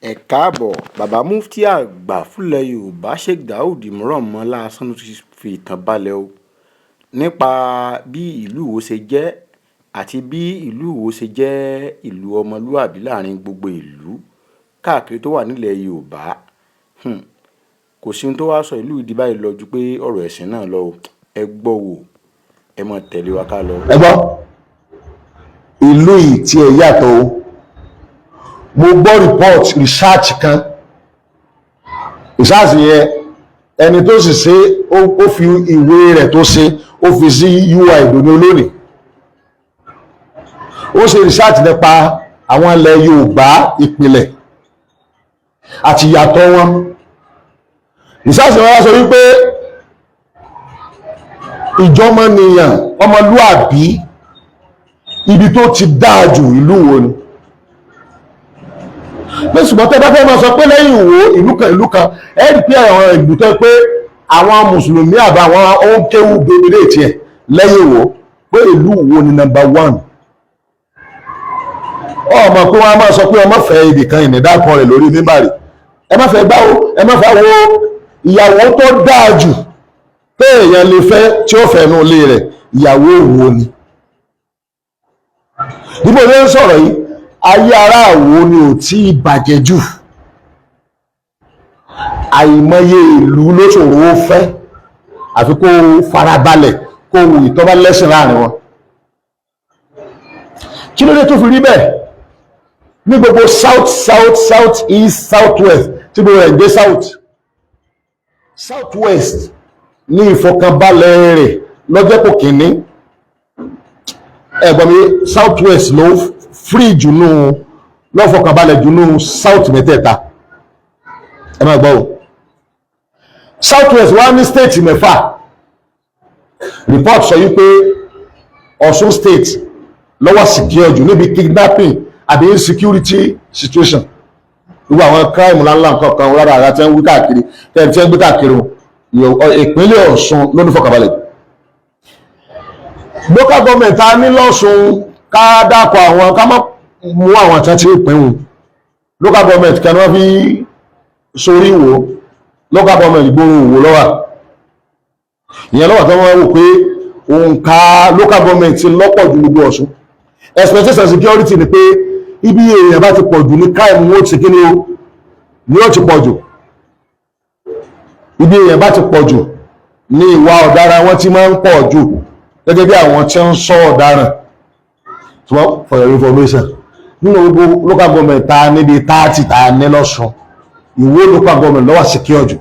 ẹ káàbọ̀ bàbá mufti àgbà fúnlẹ̀ yorùbá sheikh daud mọ̀rọ̀mọ́lá sanu ti fi ìtàn balẹ̀ o nípa bí ìlú Ìwó ṣe jẹ́ àti bí ìlú Ìwó ṣe jẹ́ ìlú ọmọlúàbí láàrin gbogbo ìlú káàkiri tó wà nílẹ̀ yorùbá. Kò sí ohun tó wá sọ ìlú ìdí báyìí lọ ju pé ọ̀rọ̀ ẹ̀sìn náà lọ. Ẹ gbọ́ wò, ẹ mọ̀ tẹ̀lé wa ká lọ. ẹ gbọ́ ìlú yìí tí ẹ yàtọ̀ o. Mo gbọ́ report research kan, research yẹn ẹni tó sì ṣe ó fi ìwé rẹ̀ tó ṣe ó fi sí UI ìdòní olónìí. Ó ṣe research nípa àwọn ilẹ̀ Yorùbá ìpìlẹ̀ àti ìyàtọ̀ wọn. Research wọn wá sọ wípé ìjọmọnìyàn ọmọlúàbí ibi tó ti dáa jù ìlú Ìwó ni. Pé ṣùgbọ́n tẹ́ bá fẹ́ máa sọ pé lẹ́yìn Ìwó ìlú kan ẹ rí pé àwọn ìlú tó pé àwọn mùsùlùmí àbá àwọn òǹkéwù dominate ẹ̀ lẹ́yìn Ìwó pé ìlú Ìwó ni number 1. Ọmọ pé wọ́n á máa sọ pé ọmọ fẹ́ ibì kan ìnìdákan rẹ̀ lórí mímbàrí. Ẹ má fẹ́ gbáwó, ẹ má fẹ́ wo ìyàwó tó dáa jù pé èèyàn lè fẹ́ tí ó fẹ́ nú ilé rẹ̀ ìyàwó Ìwó ni. Dípò ní ń sọ̀rọ̀ yìí ayé ará Ìwó ni ò tí ì bàjẹ́ jù. Àìmọye ìlú ló ṣòro ó fẹ́ àfi kó farabalẹ̀ kó wù ìtọ́ba lẹ́sìn láàrin wọn. Kí ló dé tó fi rí bẹ́ẹ̀? Ní gbogbo south east south west tí gbogbo ẹ̀ gbé south west ní ìfọkànbalẹ̀ rẹ̀ lọ́jọ́ kò kìíní. Ẹ̀gbọ́n mi south west ló free jùnú lọ́fọkànbalẹ̀ jùnú south mẹ́tẹ̀ẹ̀ta. Ẹ máa gbọ́ o. South west wá ní state mẹ́fà. Report sọ wípé Ọ̀ṣun state lọ́wọ́ secure jù níbi kidnapping àbí insecurity situation. Gbogbo àwọn crime ńláńlá nǹkan kan rárá ara tí wọ́n ń wí káàkiri tí wọ́n ń gbé káàkiri ìpínlẹ̀ Ọ̀ṣun ló ní fọkànbalẹ̀. Local government a ní lọ́ṣun ká dákọ̀ àwọn ká má mú àwọn tí wọ́n ti pín wọn. Local government kan wọ́n fi sórí Ìwó, local government ìgboro Ìwó lọ́wà. Ìyẹn lọ́wọ́ tó wọ́n wò pé òǹkà local government ti lọ́pọ̀ ju gbogbo Ọ̀ṣun. Expectation security ni pé ibi èèyàn bá ti pọ̀ jù ní crime wọ́n ti kí ni ó ti pọ̀ jù. Ibi èèyàn bá ti pọ̀ jù ní ìwà ọ̀daràn wọn ti máa ń pọ̀ jù gẹ́gẹ́ bí àwọn tí ń sọ ọ̀daràn. For your information, nínú gbogbo local government ta níbi 30 ta ní lọ́ṣun, Ìwó local government ló wà secure jù.